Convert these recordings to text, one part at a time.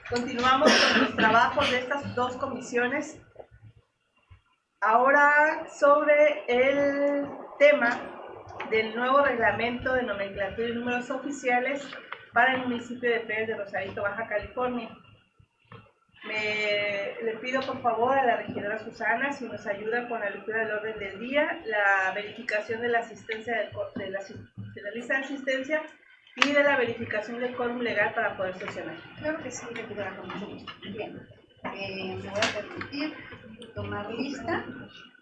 Continuamos con los trabajos de estas dos comisiones. Ahora sobre el tema del nuevo reglamento de nomenclatura y números oficiales para el municipio de Playas de Rosarito, Baja California. Le pido por favor a la regidora Susana si nos ayuda con la lectura del orden del día, la verificación de la asistencia de la lista de asistencia y de la verificación del quórum legal para poder sesionar. Claro que sí, regidora, con mucho gusto. Bien, me voy a permitir tomar lista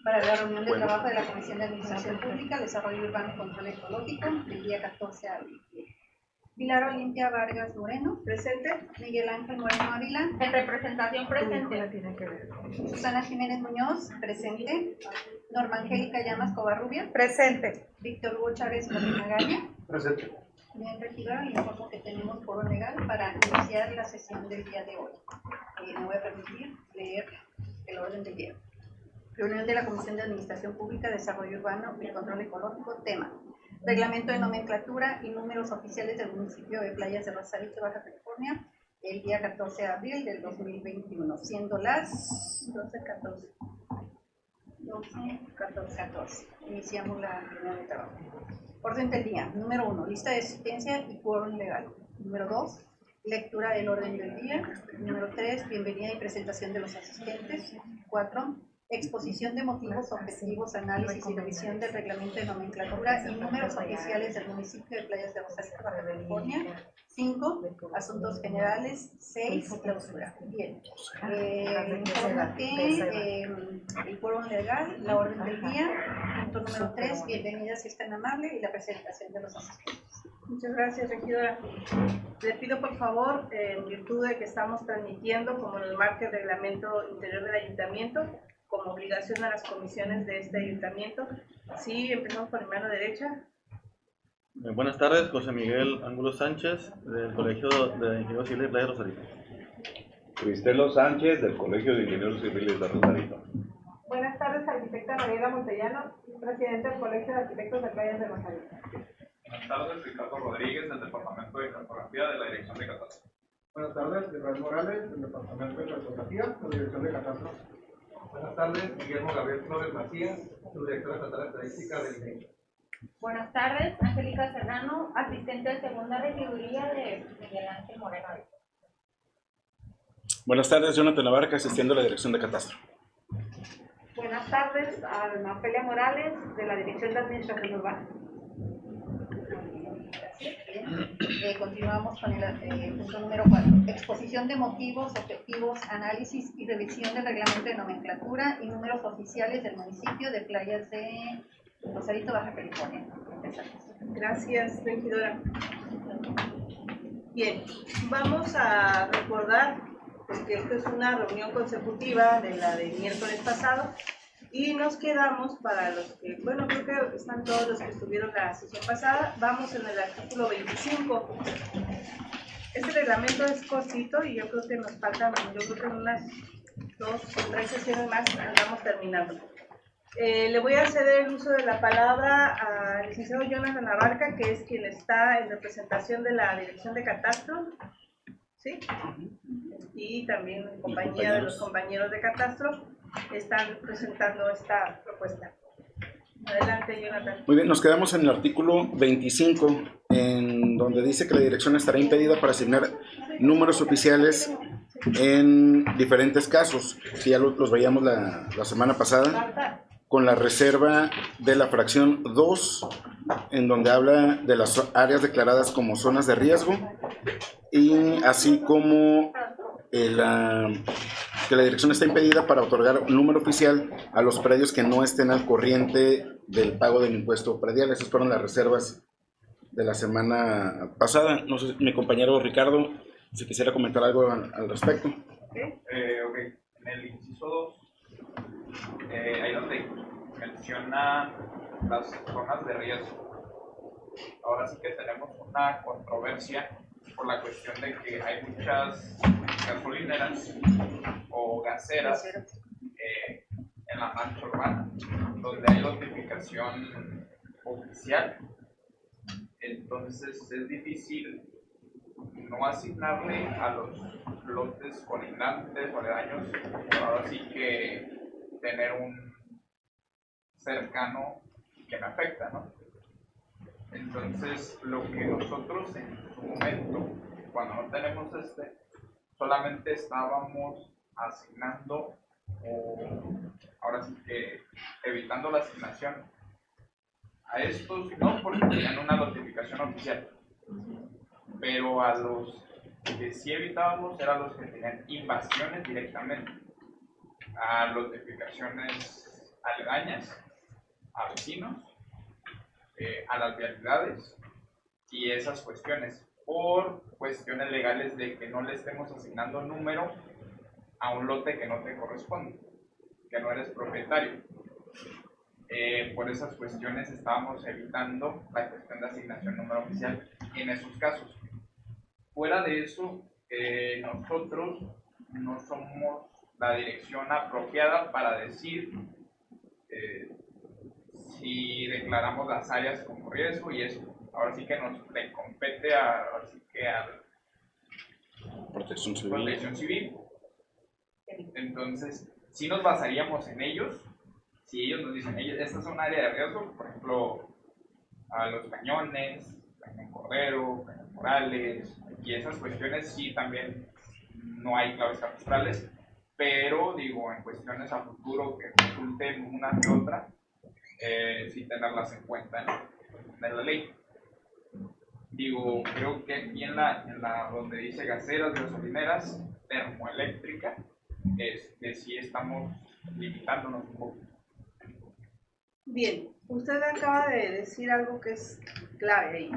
para la reunión de trabajo de la Comisión de Administración Pública, Desarrollo Urbano y Control Ecológico del día 14 de abril. Pilar Olimpia Vargas Moreno, presente. Miguel Ángel Moreno Ávila, en representación presente. Susana Jiménez Muñoz, presente. Norma Angélica Llamas Covarrubia, Presente. Víctor Hugo Chávez Magaña, Presente. Bien, regidora, le informo que tenemos foro legal para iniciar la sesión del día de hoy. Me voy a permitir leer el orden del día. Reunión de la Comisión de Administración Pública, Desarrollo Urbano y Control Ecológico. Tema: Reglamento de nomenclatura y números oficiales del municipio de Playas de Rosarito, Baja California, el día 14 de abril del 2021, siendo las 12:14. 12:14. Iniciamos la reunión de trabajo. Orden del día. Número 1, lista de asistencia y quórum legal. Número 2, lectura del orden del día. Número 3, bienvenida y presentación de los asistentes. 4, exposición de motivos, objetivos, análisis y revisión del reglamento de nomenclatura y números oficiales del municipio de Playas de Rosarito, Baja California. 5, asuntos generales. 6, clausura. Bien. Informo que el quórum legal, la orden del día. Punto número 3, bienvenida si es tan amable, y la presentación de los asistentes. Muchas gracias, regidora. Le pido por favor, en virtud de que estamos transmitiendo, como nos marca el reglamento interior del ayuntamiento, como obligación a las comisiones de este ayuntamiento. Sí, empezamos por mi mano derecha. Buenas tardes, José Miguel Ángulo Sánchez, del Colegio de Ingenieros Civiles de Playa de Rosarito. Cristelo Sánchez, del Colegio de Ingenieros Civiles de Rosarito. Buenas tardes, arquitecta Mariela Montellano, presidente del Colegio de Arquitectos de Playas de Rosarito. Buenas tardes, Ricardo Rodríguez, del Departamento de Cartografía de la Dirección de Catastro. Buenas tardes, Israel Morales, del Departamento de Cartografía de la Dirección de Catastro. Buenas tardes, Guillermo Gabriel Flores Macías, subdirector estatal de estadística del INEGI. Buenas tardes, Angélica Serrano, asistente de segunda regiduría de Miguel Ángel Moreno. Buenas tardes, Jonathan Navarca, asistiendo a la Dirección de Catastro. Buenas tardes, Alma Ofelia Morales, de la Dirección de Administración Urbana. Continuamos con el punto número 4. Exposición de motivos, objetivos, análisis y revisión del reglamento de nomenclatura y números oficiales del municipio de Playas de Rosarito, Baja California. Empezamos. Gracias, regidora. Bien, vamos a recordar que esto es una reunión consecutiva de la del miércoles pasado. Y nos quedamos, para los que, bueno, creo que están todos los que estuvieron la sesión pasada, vamos en el artículo 25. Este reglamento es cortito y yo creo que nos faltan, yo creo que en unas 2 o 3 sesiones más andamos terminando. Le voy a ceder el uso de la palabra al licenciado Jonathan Navarca, que es quien está en representación de la Dirección de Catastro, ¿sí? Y también en compañía de los compañeros de Catastro. Están presentando esta propuesta. Adelante, Jonathan. Muy bien, nos quedamos en el artículo 25, en donde dice que la dirección estará impedida para asignar números oficiales en diferentes casos, que ya los veíamos la semana pasada, con la reserva de la fracción 2, en donde habla de las áreas declaradas como zonas de riesgo, y así como que la dirección está impedida para otorgar un número oficial a los predios que no estén al corriente del pago del impuesto predial. Esas fueron las reservas de la semana pasada. No sé, mi compañero Ricardo, si quisiera comentar algo al respecto. Ok, en el inciso 2, ahí donde menciona las zonas de riesgo. Ahora sí que tenemos una controversia por la cuestión de que hay muchas gasolineras o gaseras en la mancha urbana, donde hay notificación oficial. Entonces es difícil no asignarle a los lotes colindantes o aledaños, ahora sí que tener un cercano que me afecta, ¿no? Entonces, lo que nosotros en su momento, cuando no tenemos solamente estábamos asignando, o ahora sí que evitando la asignación a estos, no porque tenían una notificación oficial, pero a los que sí evitábamos eran los que tenían invasiones directamente a notificaciones aledañas, a vecinos, a las vialidades y esas cuestiones, por cuestiones legales de que no le estemos asignando número a un lote que no te corresponde, que no eres propietario. Por esas cuestiones estábamos evitando la cuestión de asignación número oficial en esos casos. Fuera de eso, nosotros no somos la dirección apropiada para decir si declaramos las áreas como riesgo y eso. Ahora sí que nos le compete a Protección Civil. Entonces, si nos basaríamos en ellos, si ellos nos dicen, esta es un área de riesgo, por ejemplo, a los cañones, Cañón Cordero, Cañón Morales, y esas cuestiones sí también no hay claves catastrales, pero digo, en cuestiones a futuro que resulten una que otra, sí tenerlas en cuenta en la ley. Digo, creo que aquí en la donde dice gaseras, gasolineras, termoeléctrica, sí estamos limitándonos un poco. Bien, usted acaba de decir algo que es clave ahí.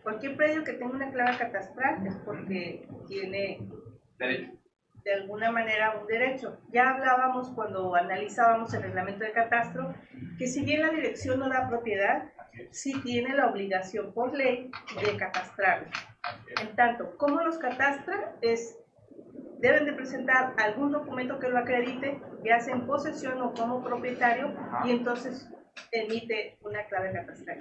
Cualquier predio que tenga una clave catastral es porque tiene derecho, de alguna manera, un derecho. Ya hablábamos cuando analizábamos el reglamento de catastro que si bien la dirección no da propiedad, sí tiene la obligación por ley de catastrar. En tanto, ¿cómo los catastra? Deben de presentar algún documento que lo acredite, ya sea en posesión o como propietario, y entonces emite una clave catastral.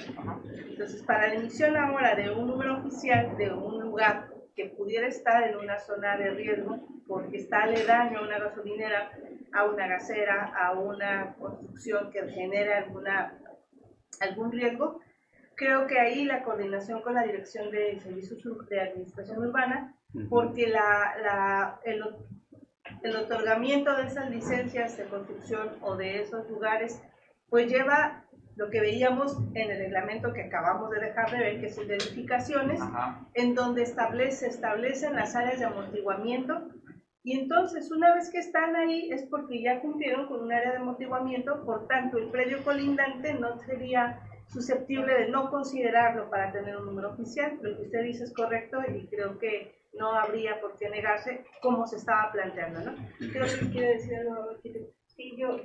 Entonces, para la emisión ahora de un número oficial de un lugar que pudiera estar en una zona de riesgo, porque está aledaño a una gasolinera, a una gasera, a una construcción que genere algún riesgo, creo que ahí la coordinación con la Dirección de Servicios de Administración Urbana, porque el otorgamiento de esas licencias de construcción o de esos lugares, pues lleva lo que veíamos en el reglamento que acabamos de dejar de ver, que son verificaciones, en donde establecen las áreas de amortiguamiento, y entonces una vez que están ahí es porque ya cumplieron con un área de amortiguamiento, por tanto el predio colindante no sería susceptible de no considerarlo para tener un número oficial. Lo que usted dice es correcto y creo que no habría por qué negarse como se estaba planteando, ¿no? Creo que quiere decir algo, arquitecto. Sí, yo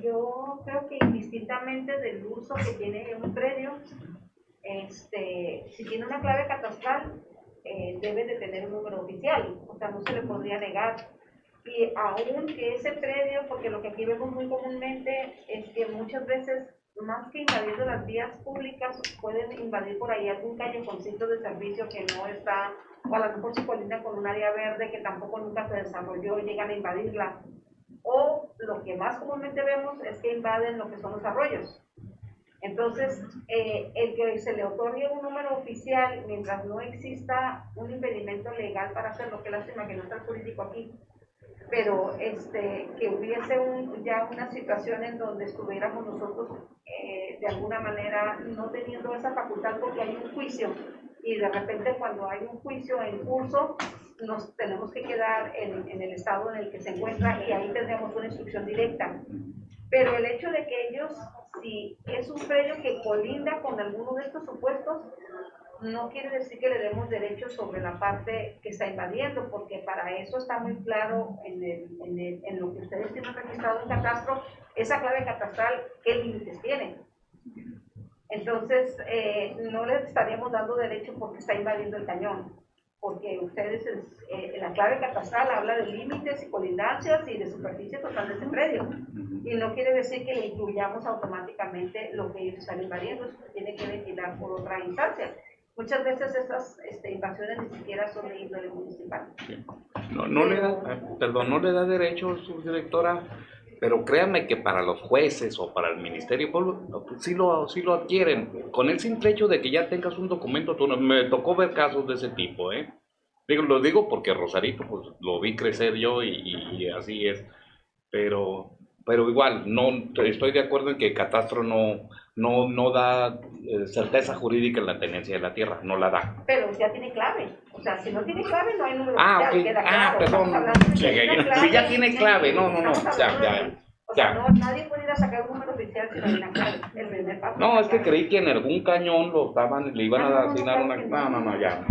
creo que indistintamente del uso que tiene un predio, si tiene una clave catastral, debe de tener un número oficial, o sea, no se le podría negar. Y aún que ese predio, porque lo que aquí vemos muy comúnmente es que muchas veces, más que invadiendo las vías públicas, pueden invadir por ahí algún callejoncito de servicio que no está, o a lo mejor se colinda con un área verde que tampoco nunca se desarrolló y llegan a invadirla. O lo que más comúnmente vemos es que invaden lo que son los arroyos. Entonces, el que se le otorgue un número oficial mientras no exista un impedimento legal para hacerlo, que lástima que no está el jurídico aquí, pero que hubiese ya una situación en donde estuviéramos nosotros de alguna manera no teniendo esa facultad porque hay un juicio, y de repente cuando hay un juicio en curso nos tenemos que quedar en el estado en el que se encuentra y ahí tendríamos una instrucción directa. Pero el hecho de que ellos, si es un predio que colinda con alguno de estos supuestos, no quiere decir que le demos derechos sobre la parte que está invadiendo, porque para eso está muy claro en lo que ustedes tienen registrado en catastro, esa clave catastral, qué límites tiene. Entonces, no les estaríamos dando derecho porque está invadiendo el cañón, porque ustedes, la clave catastral habla de límites y colindancias y de superficie total de ese predio, y no quiere decir que le incluyamos automáticamente lo que ellos están invadiendo, eso se tiene que ventilar por otra instancia. Muchas veces esas invasiones ni siquiera son de índole municipal. No le da derecho, subdirectora, pero créanme que para los jueces o para el Ministerio Público sí lo adquieren. Con el simple hecho de que ya tengas un documento, me tocó ver casos de ese tipo, ¿eh? Lo digo porque Rosarito, pues lo vi crecer yo y así es. Pero igual, no estoy de acuerdo en que Catastro no da certeza jurídica en la tenencia de la tierra, no la da. Pero ya tiene clave. O sea, si no tiene clave, no hay número Ah, oficial, ok. queda claro. Perdón. Si ya tiene clave, no. Ya. Nadie puede ir a sacar un número oficial si no hay una clave. El primer paso. No, es que creí que en algún cañón le iban a asignar una... No, ya.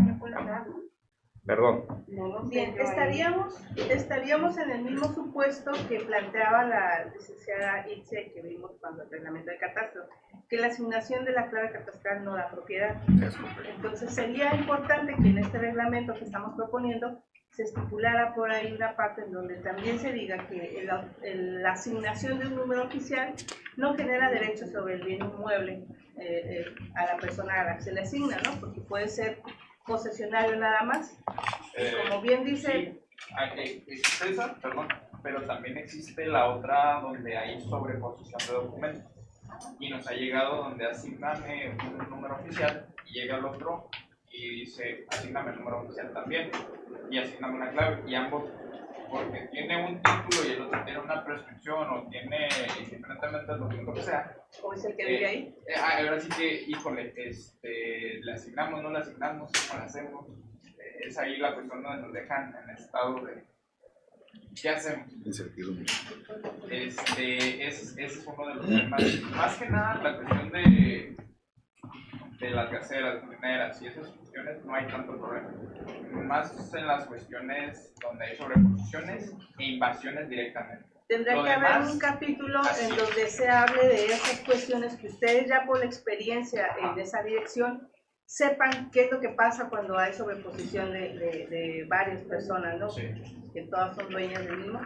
Perdón. Bien, estaríamos en el mismo supuesto que planteaba la licenciada Itze que vimos cuando el reglamento de catastro, que la asignación de la clave catastral no da propiedad. Entonces sería importante que en este reglamento que estamos proponiendo se estipulara por ahí una parte en donde también se diga que la asignación de un número oficial no genera derechos sobre el bien inmueble a la persona a la que se le asigna, ¿no? Porque puede ser posesionario nada más. Como bien dice... Sí, existe esa, perdón, pero también existe la otra donde hay sobreposición de documentos. Y nos ha llegado donde asigname un número oficial y llega el otro y dice asigname el número oficial también y asigname una clave y ambos, porque tiene un título y el otro tiene una prescripción o tiene, independientemente del documento que sea. ¿O es el que vive ahí? Ahora sí que, híjole, le asignamos, no le asignamos, ¿cómo le hacemos? Es ahí la cuestión donde nos dejan en estado de ¿qué hacemos? Incertidumbre. Ese es uno de los temas. Más que nada, la cuestión de las gaceras, mineras y esas cuestiones no hay tanto problema. Más en las cuestiones donde hay sobreposiciones e invasiones directamente. Tendrá que haber un capítulo en donde se hable de esas cuestiones que ustedes ya por la experiencia en esa dirección sepan qué es lo que pasa cuando hay sobreposición de varias personas, ¿no? Sí. Que todas son dueñas del mismo.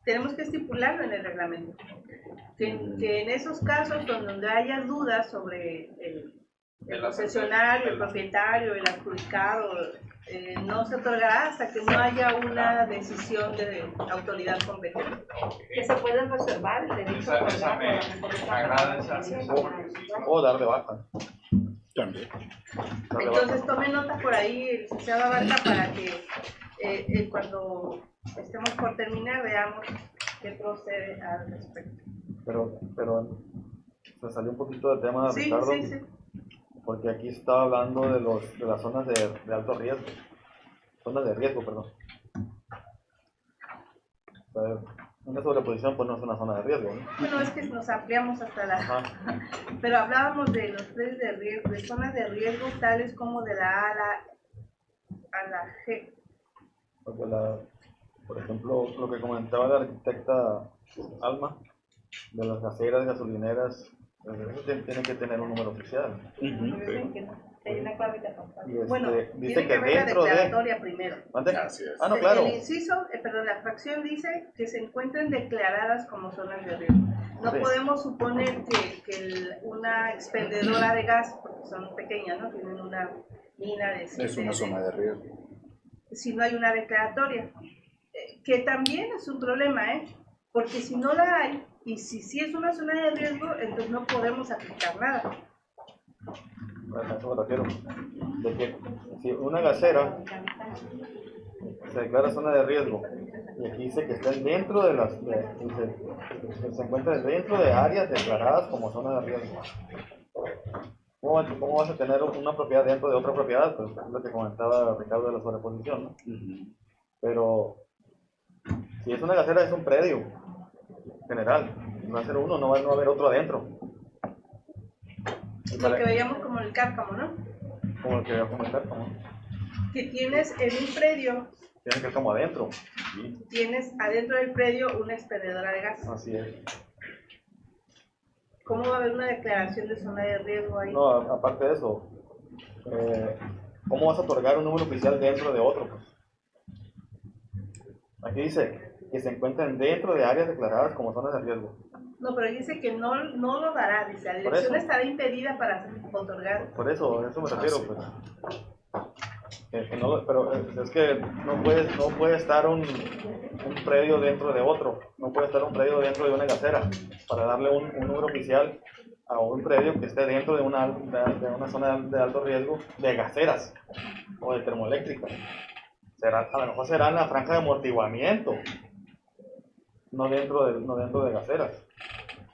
Tenemos que estipularlo en el reglamento. Que en esos casos donde haya dudas sobre el concesionario, el propietario, el adjudicado, no se otorgará hasta que no haya una decisión de autoridad competente. Que se pueden reservar el derecho a otorgar. O dar de baja. También. Entonces tome nota por ahí, licenciado Abarca, para que cuando estemos por terminar veamos qué procede al respecto. Pero se salió un poquito del tema, sí, Ricardo. Sí. Porque aquí estaba hablando de las zonas de alto riesgo. Zonas de riesgo, perdón. Una sobreposición pues no es una zona de riesgo, ¿no? Bueno, es que nos ampliamos hasta la... Pero hablábamos de los tres de riesgo, de zonas de riesgo tales como de la A a la G. Porque por ejemplo, lo que comentaba la arquitecta Alma, de las gaseras, gasolineras, eso tiene que tener un número oficial. Bueno, dice tiene que haber la dentro declaratoria primero. Gracias. No, claro. El inciso, la fracción dice que se encuentren declaradas como zonas de riesgo. No podemos suponer que una expendedora de gas, porque son pequeñas, ¿no? Tienen una mina de... Es una zona de riesgo. Si no hay una declaratoria. Que también es un problema, porque si no la hay, y si es una zona de riesgo, entonces no podemos aplicar nada. Bueno, eso me refiero. De que si una gasera se declara zona de riesgo, y aquí dice que estén dentro de las... se encuentran dentro de áreas declaradas como zona de riesgo. ¿Cómo vas a tener una propiedad dentro de otra propiedad? Pues es lo que comentaba Ricardo de la sobreposición, ¿no? Pero si es una gasera, es un predio general. Va a ser uno, no va a haber otro adentro. Lo que veíamos como el cárcamo, ¿no? Como el que veíamos como el cárcamo. Que tienes en un predio... Tienes que ir como adentro. ¿Sí? Tienes adentro del predio una expendedora de gas. Así es. ¿Cómo va a haber una declaración de zona de riesgo ahí? No, aparte de eso, ¿cómo vas a otorgar un número oficial dentro de otro? Pues? Aquí dice que se encuentran dentro de áreas declaradas como zonas de riesgo. No, pero dice que no lo dará, dice, la dirección estará impedida para otorgar. Por eso me refiero, pues. Que no, pero es que no puede estar un predio dentro de otro, no puede estar un predio dentro de una gasera para darle un número oficial a un predio que esté dentro de una zona de alto riesgo de gaseras o de termoeléctricas. A lo mejor será en la franja de amortiguamiento, no dentro de gaseras.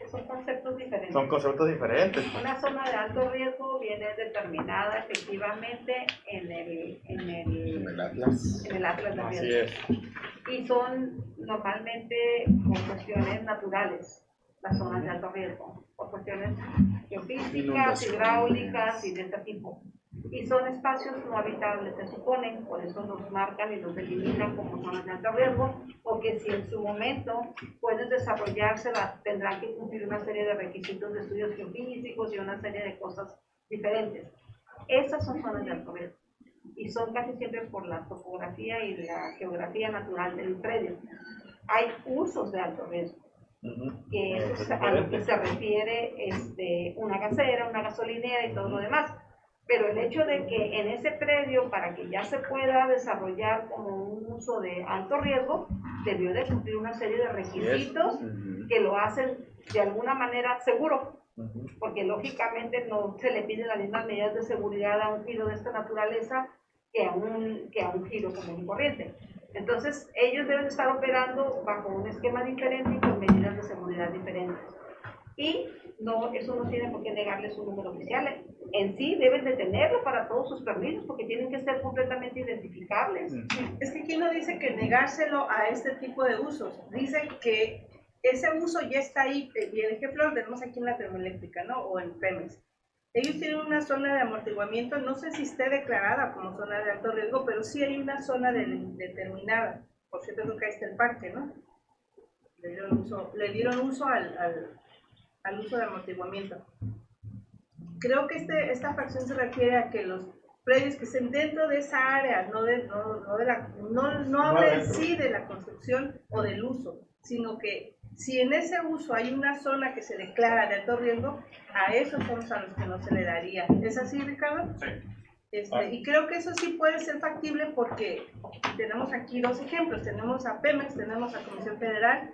Son conceptos diferentes. Son conceptos diferentes. Una zona de alto riesgo viene determinada efectivamente en el Atlas de Así riesgo. es. Y son normalmente por cuestiones naturales las zonas de alto riesgo, por cuestiones geofísicas, hidráulicas y de este tipo. Y son espacios no habitables, se suponen, por eso los marcan y los delimitan como zonas de alto riesgo, o que si en su momento pueden desarrollarse, tendrán que cumplir una serie de requisitos de estudios geofísicos y una serie de cosas diferentes. Esas son zonas de alto riesgo y son casi siempre por la topografía y la geografía natural del predio. Hay usos de alto riesgo, que es a lo que se refiere una gasera, una gasolinera y todo lo demás. Pero el hecho de que en ese predio, para que ya se pueda desarrollar como un uso de alto riesgo, debió de cumplir una serie de requisitos que lo hacen de alguna manera seguro, porque lógicamente no se le piden las mismas medidas de seguridad a un giro de esta naturaleza que a un giro común y corriente. Entonces ellos deben estar operando bajo un esquema diferente y con medidas de seguridad diferentes. Y eso no tiene por qué negarles un número oficial. En sí deben de tenerlo para todos sus permisos porque tienen que ser completamente identificables. Es que aquí no dice que negárselo a este tipo de usos, dice que ese uso ya está ahí, y el ejemplo lo tenemos aquí en la termoeléctrica, ¿no? O en Pemex. Ellos tienen una zona de amortiguamiento, no sé si esté declarada como zona de alto riesgo, pero sí hay una zona determinada. Por cierto, creo que ahí está el parque, ¿no? Le dieron uso al uso de amortiguamiento. Creo que esta fracción se refiere a que los predios que estén dentro de esa área, no habla en sí de la construcción o del uso, sino que si en ese uso hay una zona que se declara de alto riesgo, a esos son a los que no se le daría. ¿Es así, Ricardo? Sí. Y creo que eso sí puede ser factible porque tenemos aquí dos ejemplos. Tenemos a Pemex, tenemos a Comisión Federal,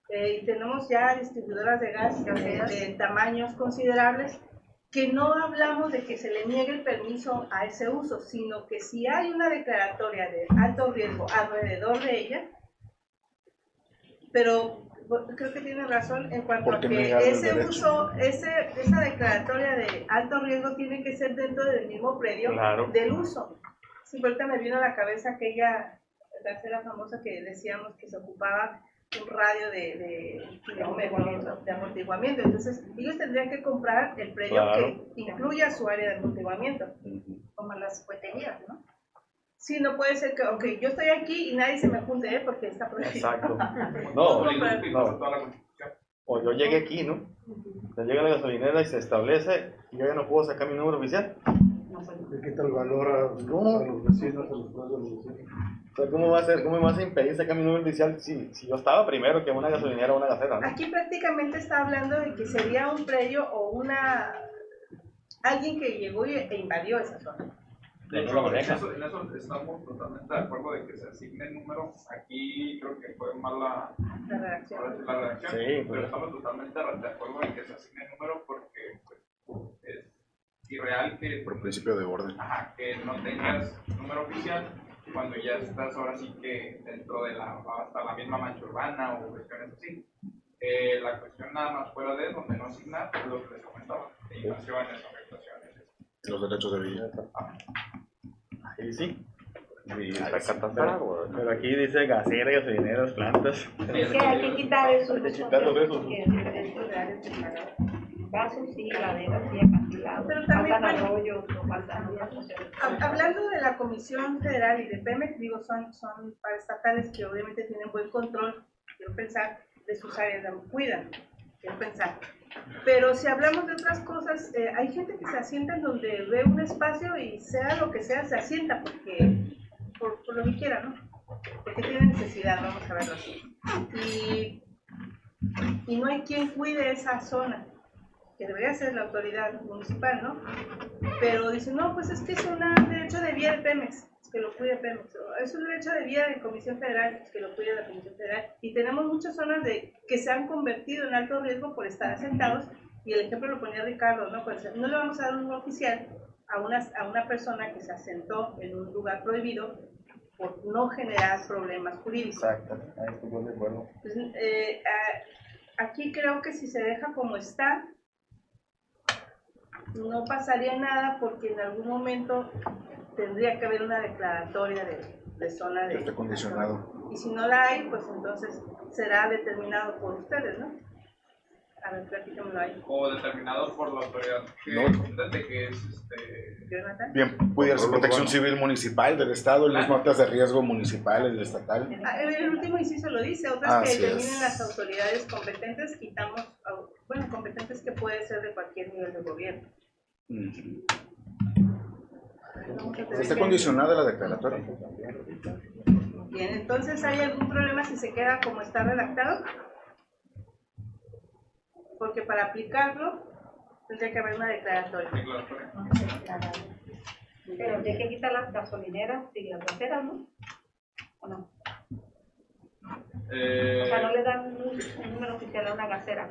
y tenemos ya distribuidoras de gas de tamaños considerables, que no hablamos de que se le niegue el permiso a ese uso, sino que si hay una declaratoria de alto riesgo alrededor de ella, pero creo que tiene razón en cuanto a que ese uso, esa declaratoria de alto riesgo tiene que ser dentro del mismo predio del uso. Sí, ahorita me vino a la cabeza aquella tercera famosa que decíamos que se ocupaba un radio de amortiguamiento. Entonces, ellos tendrían que comprar el predio que incluya su área de amortiguamiento. Como las fueterías, ¿no? Sí, no puede ser que, yo estoy aquí y nadie se me junte, porque está prohibido. Exacto. No. O yo llegué aquí, ¿no? Se llega a la gasolinera y se establece y yo ya no puedo sacar mi número oficial. Le quita el valor a los vecinos, a los precios de los vecinos. ¿Cómo me vas a impedir sacar mi número oficial si yo estaba primero que una gasolinera o una gasera, ¿no? Aquí prácticamente está hablando de que sería un predio o alguien que llegó e invadió esa zona. De hecho, en eso estamos totalmente de acuerdo de que se asigne el número. Aquí creo que fue mal la redacción. Sí, pero estamos totalmente de acuerdo en que se asigne el número porque es irreal que por principio de orden que no tengas número oficial cuando ya estás ahora sí que dentro de hasta la misma mancha urbana o cuestiones así. La cuestión nada más fuera de donde no asignar es lo que les comentaba, de invasiones, afectaciones. Los derechos de vida. Ahí sí. Pero aquí dice gasera, gasolineras, plantas. Es que hay que quitar eso. Vasos sí, laderas sí, acantilados, pero también arroyos, hablando de la Comisión Federal y de Pemex, digo, son paraestatales que obviamente tienen buen control, quiero pensar, de sus áreas de cuidan, quiero pensar. Pero si hablamos de otras cosas, hay gente que se asienta en donde ve un espacio y sea lo que sea, se asienta porque por lo que quiera, ¿no? Porque tiene necesidad, vamos a verlo así. Y y no hay quien cuide esa zona, que debería ser la autoridad municipal, ¿no? Pero dicen, no, pues es que es un derecho de vía de Pemex, que lo cuide Pemex, es un derecho de vía de Comisión Federal, que lo cuide la Comisión Federal, y tenemos muchas zonas que se han convertido en alto riesgo por estar asentados, y el ejemplo lo ponía Ricardo, ¿no? Pues no le vamos a dar un oficial a una persona que se asentó en un lugar prohibido por no generar problemas jurídicos. Exacto, ahí estoy de acuerdo. Entonces, aquí creo que si se deja como está, no pasaría nada porque en algún momento tendría que haber una declaratoria de zona de... Está condicionado. Y si no la hay, pues entonces será determinado por ustedes, ¿no? A ver, platícamelo ahí. O determinado por la autoridad que es Jonathan. Bien, pudiera ser protección civil municipal del estado, el mismo actas de riesgo municipal, el estatal. El último inciso lo dice, otras que Así determinen es. las autoridades competentes, quitamos, bueno, competentes que puede ser de cualquier nivel de gobierno. Está condicionada la declaratoria. Bien, entonces, ¿hay algún problema si se queda como está redactado? Porque para aplicarlo tendría que haber una declaratoria. Pero hay que quitar las gasolineras y las gaseras, ¿no? ¿O no? O sea, no le dan un número oficial a una gasera.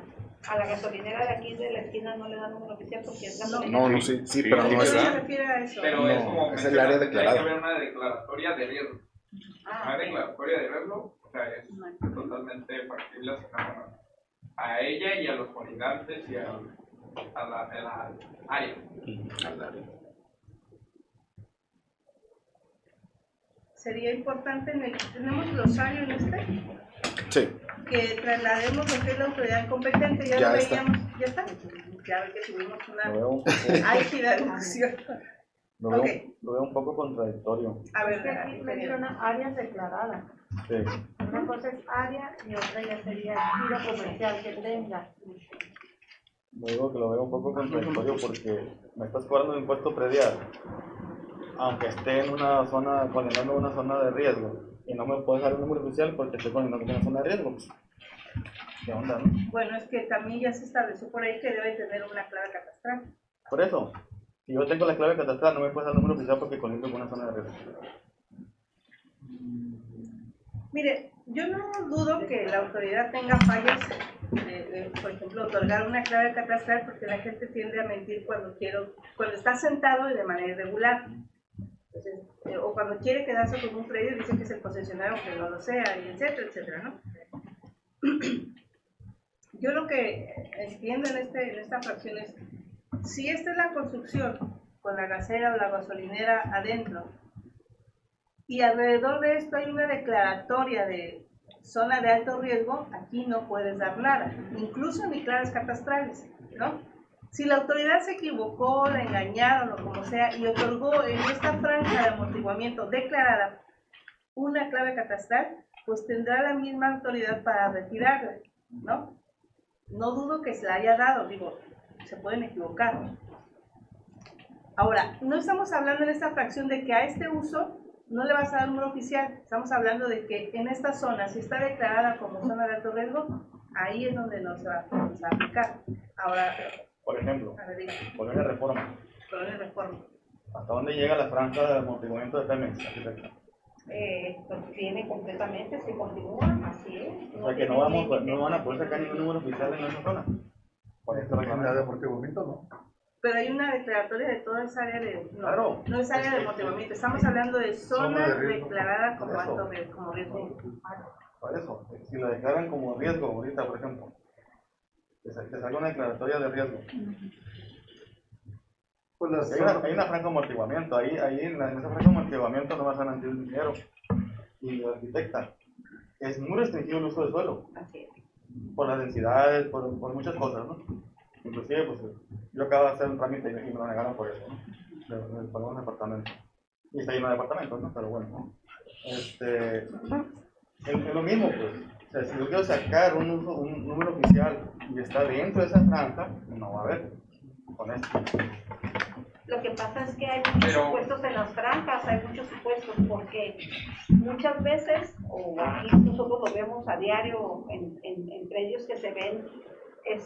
A la gasolinera de aquí de la esquina no le dan un número oficial porque es gasolinera. No, sí, pero no es. se refiere a eso. Pero No, es como es el área declarada. Hay que haber una declaratoria de riesgo. Una declaratoria de riesgo, o sea, es totalmente factible asignar a ella y a los colindantes y a la área. Sería importante, tenemos glosario en Sí. que traslademos lo que es la autoridad competente, ya Ya lo está. veíamos, ya está. Ya ve que tuvimos Lo veo un poco, una álgida discusión. lo veo, Ok. lo veo un poco contradictorio. A ver, Porque aquí menciona áreas declaradas. Sí. Una cosa es área y otra ya sería el giro comercial que tenga. Lo digo que lo veo un poco contradictorio porque me estás cobrando un impuesto predial, aunque esté en una zona, condenando una zona de riesgo, y no me puedes dar un número oficial porque estoy condenando una zona de riesgo. Pues, ¿qué onda, no? bueno, es que también ya se estableció por ahí que debe tener una clave catastral. Por eso, si yo tengo la clave catastral, no me puedes dar un número oficial porque colindo con una zona de riesgo. Mire, yo no dudo que la autoridad tenga fallas, por ejemplo, otorgar una clave catastral porque la gente tiende a mentir cuando está sentado y de manera irregular. Entonces, o cuando quiere quedarse con un predio dice que es el concesionario aunque no lo sea, y etcétera, etcétera, ¿no? Yo lo que entiendo en esta fracción es, si esta es la construcción con la gasera o la gasolinera adentro, y alrededor de esto hay una declaratoria de zona de alto riesgo, aquí no puedes dar nada, incluso ni claves catastrales, ¿no? Si la autoridad se equivocó, la engañaron o como sea, y otorgó en esta franja de amortiguamiento declarada una clave catastral, pues tendrá la misma autoridad para retirarla, ¿no? No dudo que se la haya dado, digo, se pueden equivocar. Ahora, no estamos hablando en esta fracción de que a este uso no le vas a dar un número oficial, estamos hablando de que en esta zona, si está declarada como zona de alto riesgo, ahí es donde no se va a aplicar. Ahora, Por ejemplo, a ver, diga, Colonia Reforma. Colonia Reforma. ¿Hasta dónde llega la franja de amortiguamiento de Pemex, arquitecto? Pues tiene completamente, si continúa, así es. O sea que no van a poder sacar ningún número oficial en esa zona. Por este reglamento de amortiguamiento, ¿no? Pero hay una declaratoria de toda esa área de... No, Claro. no es área de amortiguamiento, estamos hablando de zona de riesgo. declarada como Por eso. alto riesgo, como riesgo. Por eso, si lo declaran como riesgo ahorita, por ejemplo, que salga una declaratoria de riesgo. Pues hay una franja de amortiguamiento, ahí en esa franja de amortiguamiento no vas a ganar dinero. Y la arquitecta, es muy restringido el uso del suelo, por las densidades, por muchas cosas, ¿no? Inclusive, pues, yo acabo de hacer un trámite y me lo negaron por eso, ¿no? Por un departamento. Y está lleno de departamentos, ¿no? Pero bueno, ¿no? Es lo mismo, pues. O sea, si yo quiero sacar un número oficial y está dentro de esa franja, no va a haber con esto. Lo que pasa es que hay muchos supuestos en las franjas, hay muchos supuestos, porque muchas veces, o aquí nosotros lo vemos a diario en predios que se ven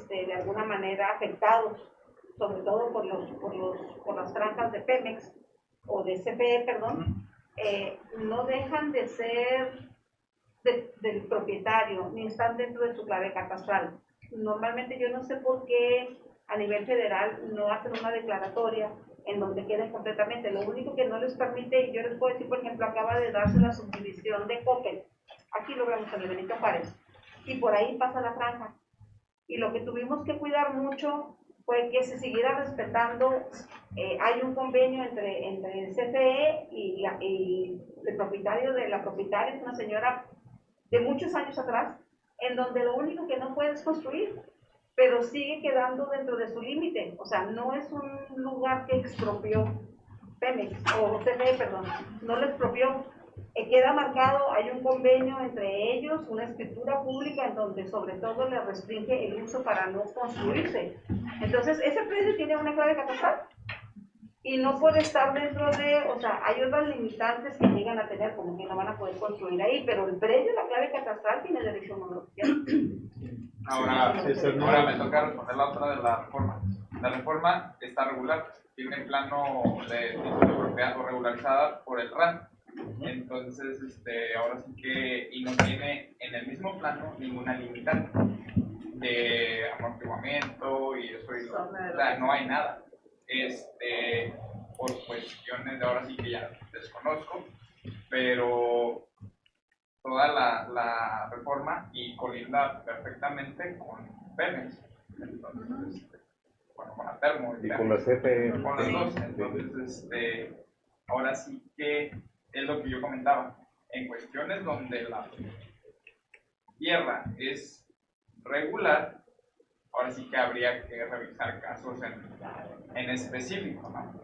de alguna manera afectados, sobre todo por las franjas de Pemex, o de CFE, perdón, no dejan de ser del propietario, ni están dentro de su clave catastral. Normalmente yo no sé por qué a nivel federal no hacen una declaratoria en donde queden completamente. Lo único que no les permite, y yo les puedo decir, por ejemplo, acaba de darse la subdivisión de Coppel, aquí lo vemos en el Benito Juárez, y por ahí pasa la franja. Y lo que tuvimos que cuidar mucho fue que se siguiera respetando. Hay un convenio entre el CFE y el propietario de la propietaria, es una señora de muchos años atrás, en donde lo único que no puede es construir, pero sigue quedando dentro de su límite. O sea, no es un lugar que expropió Pemex, o CFE, perdón, no lo expropió. Queda marcado, hay un convenio entre ellos, una escritura pública en donde sobre todo le restringe el uso para no construirse. Entonces, ese predio tiene una clave catastral y no puede estar dentro de, o sea, hay otras limitantes que llegan a tener, como que no van a poder construir ahí, pero el predio, la clave catastral, tiene derecho a un número oficial. Ahora me toca responder la otra de la reforma. La reforma está regular, tiene el plano de título de propiedad o regularizada por el RAN. Entonces, ahora sí que, y no tiene en el mismo plano ninguna limitante de amortiguamiento y eso, o sea, no hay nada. Por cuestiones de ahora sí que ya desconozco, pero toda la reforma y colinda perfectamente con Pemex, entonces, bueno, con la Termo y con la CFE, con las dos. Entonces, ahora sí que es lo que yo comentaba, en cuestiones donde la tierra es regular, ahora sí que habría que revisar casos en específico, ¿no?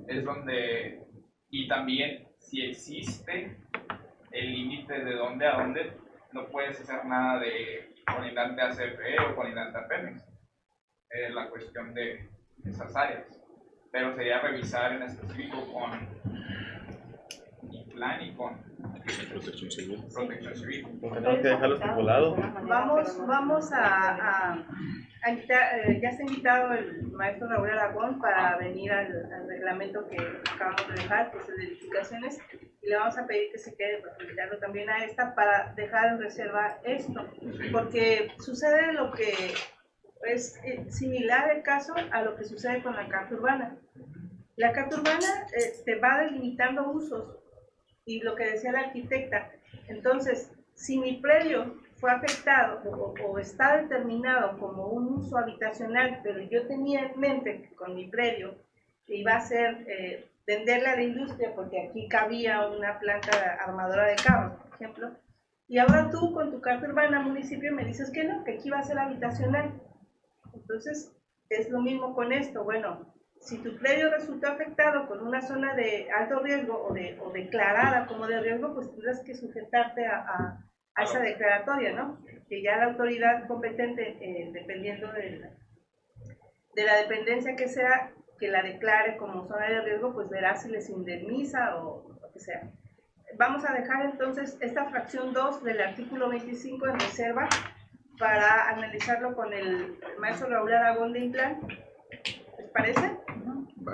Es donde, y también si existe el límite de dónde a dónde, no puedes hacer nada de colindante a CFE o colindante a Pemex, la cuestión de esas áreas, pero sería revisar en específico con plan y con protección civil. Tenemos que dejarlo estipulado. Vamos a invitar, ya está invitado el maestro Raúl Aragón para venir al reglamento que acabamos de dejar, que es el de edificaciones, y le vamos a pedir que se quede para invitarlo también a esta para dejar en reserva esto, porque sucede lo que es similar el caso a lo que sucede con la carta urbana. La carta urbana te va delimitando usos, y lo que decía la arquitecta, entonces, si mi predio fue afectado o está determinado como un uso habitacional, pero yo tenía en mente que con mi predio que iba a ser venderle a la industria, porque aquí cabía una planta armadora de carros, por ejemplo, y ahora tú con tu carta urbana municipio me dices que no, que aquí va a ser habitacional. Entonces, es lo mismo con esto. Bueno, si tu predio resultó afectado con una zona de alto riesgo o declarada como de riesgo, pues tendrás que sujetarte a esa declaratoria, ¿no? Que ya la autoridad competente, dependiendo de la dependencia que sea, que la declare como zona de riesgo, pues verá si les indemniza o lo que sea. Vamos a dejar entonces esta fracción 2 del artículo 25 en reserva para analizarlo con el maestro Raúl Aragón de Implan. ¿Les parece?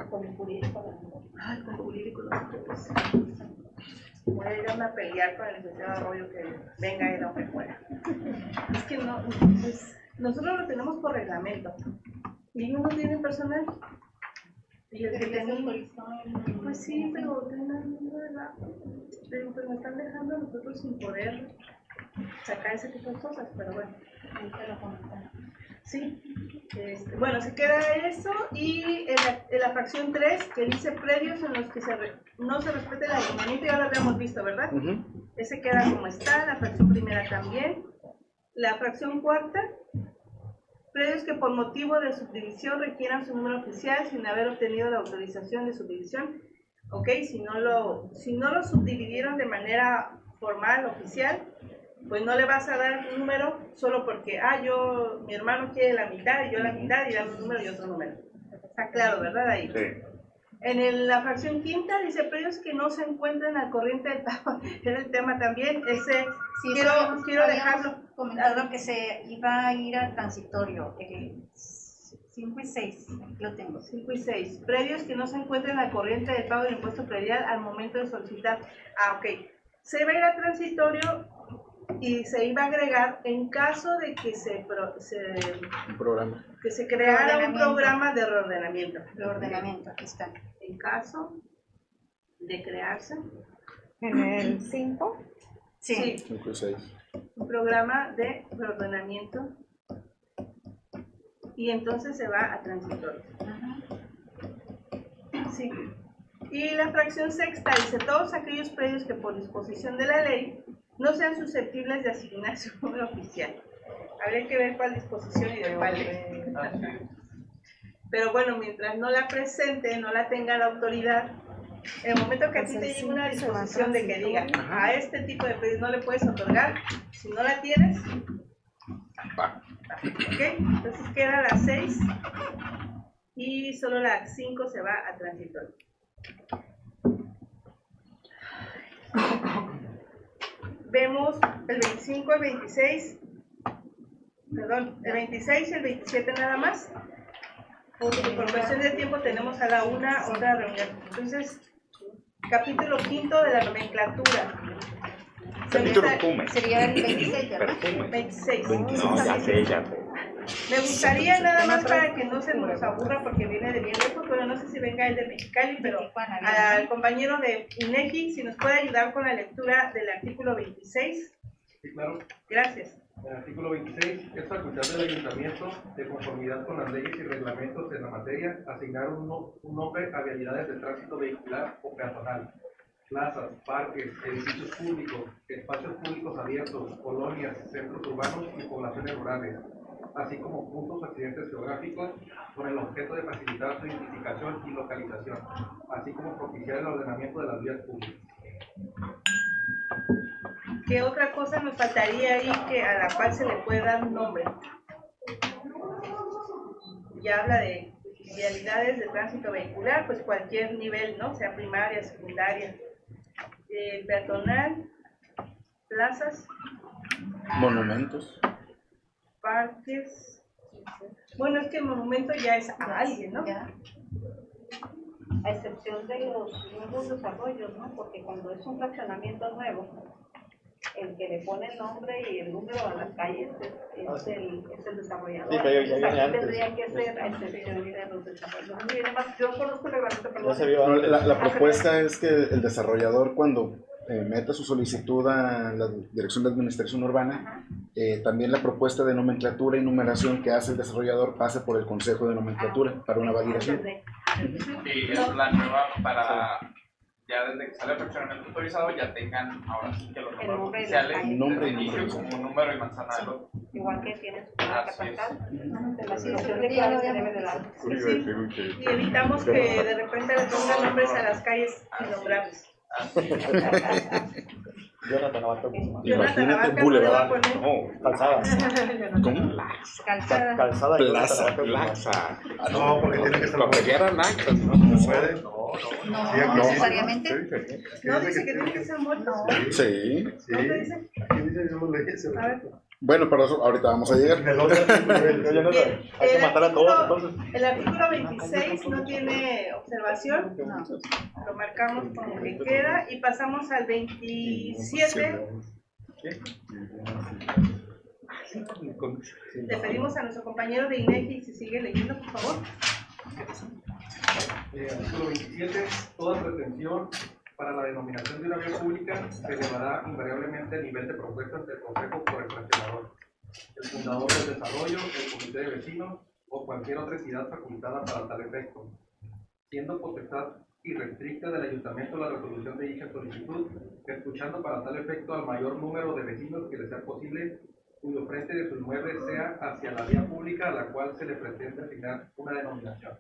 Con el jurídico. Ay, con el jurídico no sé qué es. Voy a irme a pelear con el licenciado Arroyo que venga y no me fuera. Es que no, pues, nosotros lo tenemos por reglamento y uno tiene personal. Y el que tenía, pues sí, pero me están dejando a nosotros sin poder sacar ese tipo de cosas, pero bueno. Sí, bueno, se queda eso y en la fracción 3 que dice predios en los que no se respete el alineamiento, ya lo habíamos visto, ¿verdad? Ese queda como está, la fracción primera también. La fracción cuarta, predios que por motivo de subdivisión requieran su número oficial sin haber obtenido la autorización de subdivisión. Ok, si no lo subdividieron de manera formal, oficial, pues no le vas a dar un número solo porque, mi hermano quiere la mitad y yo la mitad y dame un número y otro número. Está claro, ¿verdad? Ahí. Sí. La fracción quinta dice predios que no se encuentran al corriente del pago. Era el tema también. Ese Sí, quiero dejarlo. Comentado que se iba a ir al transitorio. 5 y 6, aquí lo tengo. 5 y 6. Predios que no se encuentren al corriente del pago del impuesto predial al momento de solicitar. Ok. Se va a ir al transitorio y se iba a agregar en caso de que Un programa. que se creara un programa de reordenamiento. Reordenamiento, aquí está. En caso de crearse. En el 5. Sí. 5 y 6. Un programa de reordenamiento y entonces se va a transitorio. Sí. Y la fracción sexta dice todos aquellos predios que por disposición de la ley no sean susceptibles de asignar su número oficial. Habría que ver cuál disposición y de cuál ley. Pero bueno, mientras no la presente, no la tenga la autoridad, en el momento que a ti te llegue una disposición de que diga a este tipo de predios no le puedes otorgar, si no la tienes, ok, entonces queda la 6 y solo la 5 se va a transitorio. Vemos el 25, el 26, perdón, el 26 y el 27 nada más. Porque por cuestión de tiempo tenemos a la una otra reunión. Entonces, capítulo quinto de la nomenclatura. Sería el 26, ¿verdad? 26. No, ya sé. Me gustaría nada más para que no se nos aburra porque viene de bien lejos, pero no sé si venga el de Mexicali, pero al compañero de INEGI, si nos puede ayudar con la lectura del artículo 26. Sí, claro. Gracias. El artículo 26 es facultad del ayuntamiento, de conformidad con las leyes y reglamentos en la materia, asignar un nombre a vialidades de tránsito vehicular o peatonal, plazas, parques, edificios públicos, espacios públicos abiertos, colonias, centros urbanos y poblaciones rurales, así como puntos o accidentes geográficos con el objeto de facilitar su identificación y localización, así como propiciar el ordenamiento de las vías públicas. ¿Qué otra cosa nos faltaría ahí que a la cual se le puede dar un nombre? Ya habla de vialidades de tránsito vehicular, pues cualquier nivel, ¿no? Sea primaria, secundaria, peatonal, plazas, Monumentos. parques. Bueno, es que el monumento ya es a alguien, ¿no? A excepción de los nuevos desarrollos, ¿no? Porque cuando es un fraccionamiento nuevo, el que le pone el nombre y el número a las calles es el desarrollador. Sí, pero ya viene Aquí antes. tendría que ser a excepción de los desarrolladores. Miren, yo conozco el reglamento, Ya se vio No, antes. la propuesta es que el desarrollador, cuando meta su solicitud a la Dirección de Administración Urbana, también la propuesta de nomenclatura y numeración que hace el desarrollador pase por el Consejo de Nomenclatura para una validación. Y es la nueva para, ya desde que sale el fraccionamiento autorizado, ya tengan ahora sí que los números nombre y oficiales, el nombre de y inicio número. como un número y manzana del otro. Igual que tiene su placa Así es. catastral, de la situación de clave se debe de dar. Sí, y evitamos que de repente le pongan nombres a las calles innombrables. Jonathan Abarca. Jonathan Abarca no le va a Boulevard. poner. No, calzada. ¿Cómo? Calzada. Calzada. de Plaza, Jonathan Abarca. plaza. No, porque tiene que estar Lo que ya eran laxas, ¿no? No puede. No, necesariamente. No dice que tiene que ser muerto. Sí. Sí. ¿Dónde dice? Aquí dice yo leyes. A ver. Bueno, pero eso ahorita vamos a llegar. En el otro artículo, Jonathan, hay que matar a todos entonces. El artículo 26 no tiene observación. Lo marcamos como que queda y pasamos al 27. Le pedimos a nuestro compañero de INEGI si sigue leyendo, por favor. Artículo 27. Toda pretensión para la denominación de una vía pública se elevará invariablemente a nivel de propuestas del Consejo por el fraccionador, el fundador del desarrollo, el comité de vecinos o cualquier otra entidad facultada para tal efecto, siendo potestad irrestricta del ayuntamiento la resolución de dicha solicitud, escuchando para tal efecto al mayor número de vecinos que le sea posible, cuyo frente de su inmueble sea hacia la vía pública a la cual se le pretende asignar una denominación.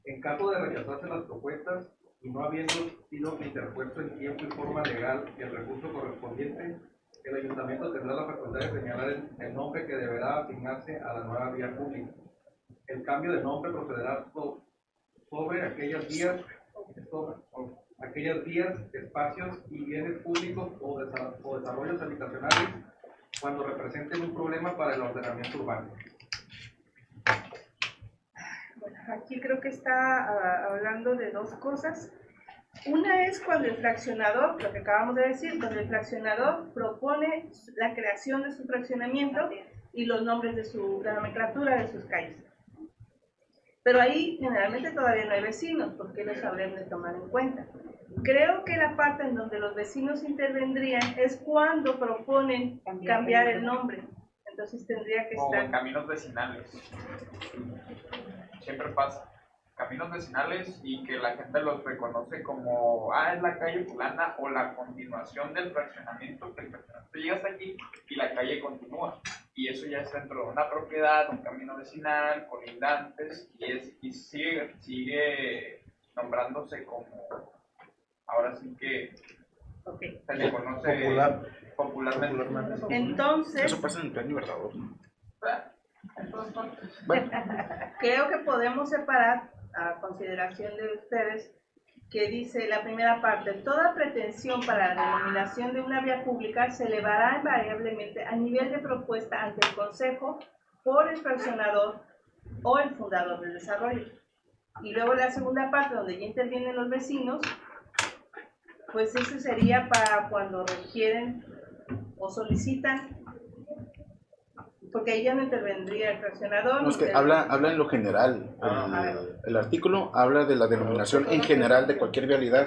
En caso de rechazarse las propuestas y no habiendo sido interpuesto en tiempo y forma legal el recurso correspondiente, el ayuntamiento tendrá la facultad de señalar el nombre que deberá asignarse a la nueva vía pública. El cambio de nombre procederá sobre aquellas vías, espacios y bienes públicos o desarrollos habitacionales cuando representen un problema para el ordenamiento urbano. Bueno, aquí creo que está hablando de dos cosas. Una es cuando el fraccionador, lo que acabamos de decir, cuando el fraccionador propone la creación de su fraccionamiento y los nombres de la nomenclatura de sus calles. Pero ahí generalmente todavía no hay vecinos, porque los habrán de tomar en cuenta. Creo que la parte en donde los vecinos intervendrían es cuando proponen cambiar el nombre. Entonces tendría que estar... O caminos vecinales. Siempre pasa. Caminos vecinales y que la gente los reconoce como, es la calle fulana o la continuación del fraccionamiento, que el fraccionamiento llega hasta aquí y la calle continúa. Y eso ya es dentro de una propiedad, un camino vecinal, colindantes, y sigue nombrándose como, ahora sí que se le conoce popularmente. Entonces, eso pasa en el plan Libertador, ¿no? Bueno, creo que podemos separar a consideración de ustedes que dice la primera parte: toda pretensión para la denominación de una vía pública se elevará invariablemente a nivel de propuesta ante el Consejo por el fraccionador o el fundador del desarrollo. Y luego la segunda parte, donde ya intervienen los vecinos, pues eso sería para cuando requieren o solicitan, porque ahí ya no intervendría el fraccionador. No, es que habla en lo general. El artículo habla de la denominación en general de cualquier vialidad,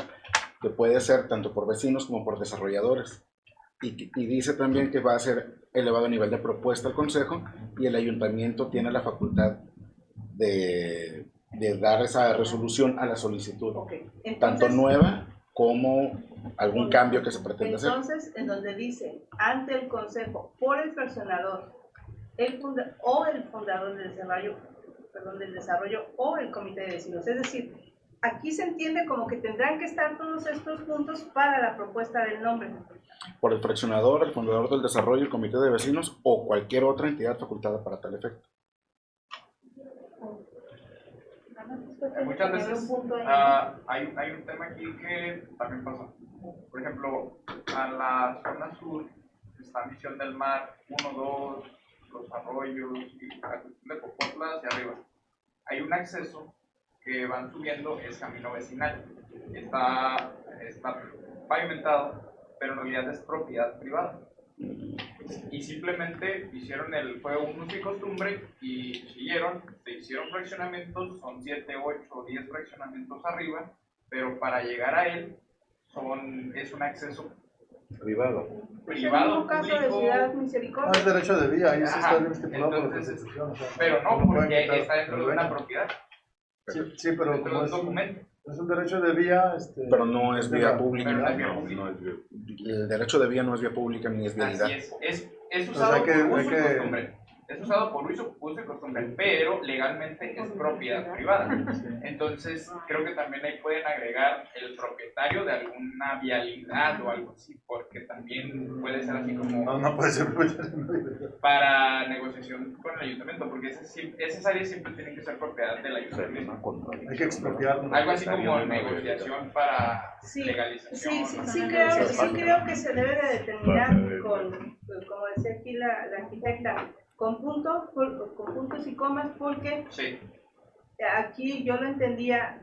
que puede ser tanto por vecinos como por desarrolladores. Y dice también que va a ser elevado a nivel de propuesta al Consejo, y el Ayuntamiento tiene la facultad de dar esa resolución a la solicitud, Entonces, tanto nueva como algún cambio que se pretenda hacer. Entonces, en donde dice ante el Consejo por el fraccionador el fundador del desarrollo o el comité de vecinos. Es decir, aquí se entiende como que tendrán que estar todos estos puntos para la propuesta del nombre. Por el fraccionador, el fundador del desarrollo, el comité de vecinos o cualquier otra entidad facultada para tal efecto. Muchas veces hay un tema aquí que también pasa. Por ejemplo, a la zona sur está Misión del Mar 1, 2, los arroyos y la cuestión de Popotla hacia arriba. Hay un acceso que van subiendo, es camino vecinal. Está pavimentado, pero en realidad es propiedad privada. Y simplemente fue un uso y costumbre y se hicieron fraccionamientos, son 7, 8 o 10 fraccionamientos arriba, pero para llegar a él es un acceso privado, un caso de Ciudad Misericordia. No es derecho de vía, ahí sí está bien estipulado por la Constitución. O sea, pero no, porque está dentro de una propiedad. Sí, pero dentro de un documento. Es un derecho de vía, pero no es vía pública. El derecho de vía no es vía pública ni es vialidad. Es usado por uso y costumbre. Es usado por uso y costumbre, pero legalmente es propiedad privada. Entonces, creo que también ahí pueden agregar el propietario de alguna vialidad o algo así, porque también puede ser así como... No puede ser para negociación con el ayuntamiento, porque esas áreas siempre tienen que ser propiedad del ayuntamiento. Hay que expropiar. Algo así como negociación para legalización. Sí creo que se debe de determinar con, como decía aquí la arquitecta, con puntos y comas, porque aquí yo lo entendía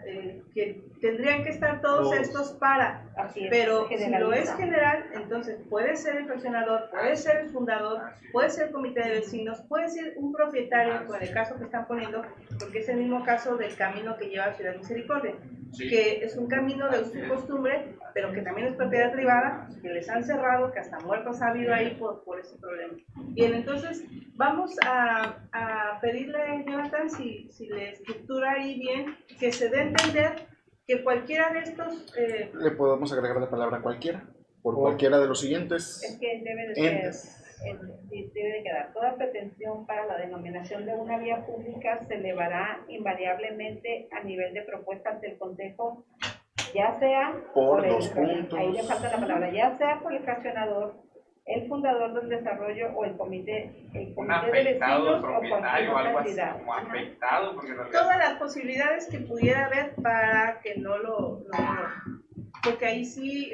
que tendrían que estar todos estos para, pero si lo es general, entonces puede ser el fraccionador, puede ser el fundador, puede ser el comité de vecinos, puede ser un propietario, con el caso que están poniendo, porque es el mismo caso del camino que lleva a Ciudad Misericordia, que es un camino de uso y costumbre, pero que también es propiedad privada, que les han cerrado, que hasta muertos ha habido ahí por ese problema. Bien, entonces vamos a pedirle, Jonathan, si le estructura ahí bien, que se dé a entender que cualquiera de estos... Le podemos agregar la palabra cualquiera, por cualquiera de los siguientes. Es que debe de quedar. Toda pretensión para la denominación de una vía pública se elevará invariablemente a nivel de propuesta ante el Consejo, ya sea por dos puntos. Ahí le falta la palabra, ya sea por el fraccionador, el fundador del desarrollo o el comité de afectado, vecinos o propietario, cualquier algo así entidad. como afectado, porque en realidad Todas las posibilidades que pudiera haber para que porque ahí sí,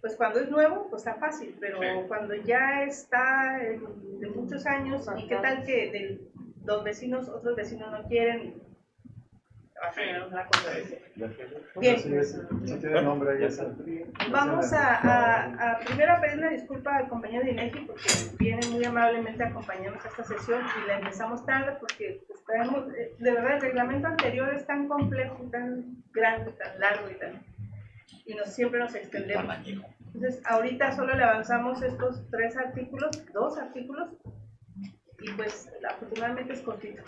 pues cuando es nuevo, pues está fácil, pero cuando ya está de muchos años, ¿y qué tal que los vecinos, otros vecinos no quieren? Va a ser una controversia. Bien. Vamos a primero a pedir una disculpa al compañero de INEGI porque viene muy amablemente a acompañarnos a esta sesión y la empezamos tarde porque pues, traemos, de verdad el reglamento anterior es tan complejo, tan grande, tan largo y siempre nos extendemos. Entonces ahorita solo le avanzamos estos 2 artículos y pues afortunadamente es cortito.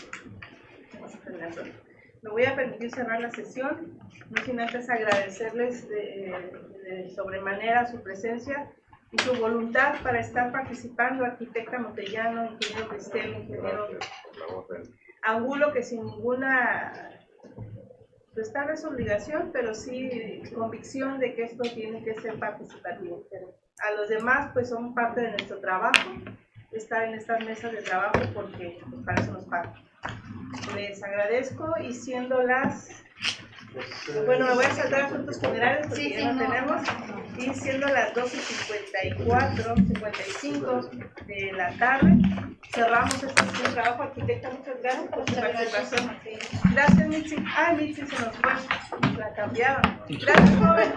Vamos a terminar solo. Me voy a permitir cerrar la sesión, no sin antes agradecerles de sobremanera su presencia y su voluntad para estar participando, arquitecta Montellano, ingeniero Cristel, ingeniero Angulo, que sin ninguna, pues tal vez obligación, pero sí convicción de que esto tiene que ser participativo. A los demás, pues son parte de nuestro trabajo, estar en estas mesas de trabajo porque pues, para eso nos pagan. Les agradezco y siendo bueno, me voy a saltar asuntos generales porque ya no tenemos, y siendo las 12:54, 55 de la tarde, cerramos este sesión de trabajo. Arquitecta, muchas gracias por su participación. Gracias, Mitzi. Mitzi se nos fue, la cambiaron. Gracias, joven.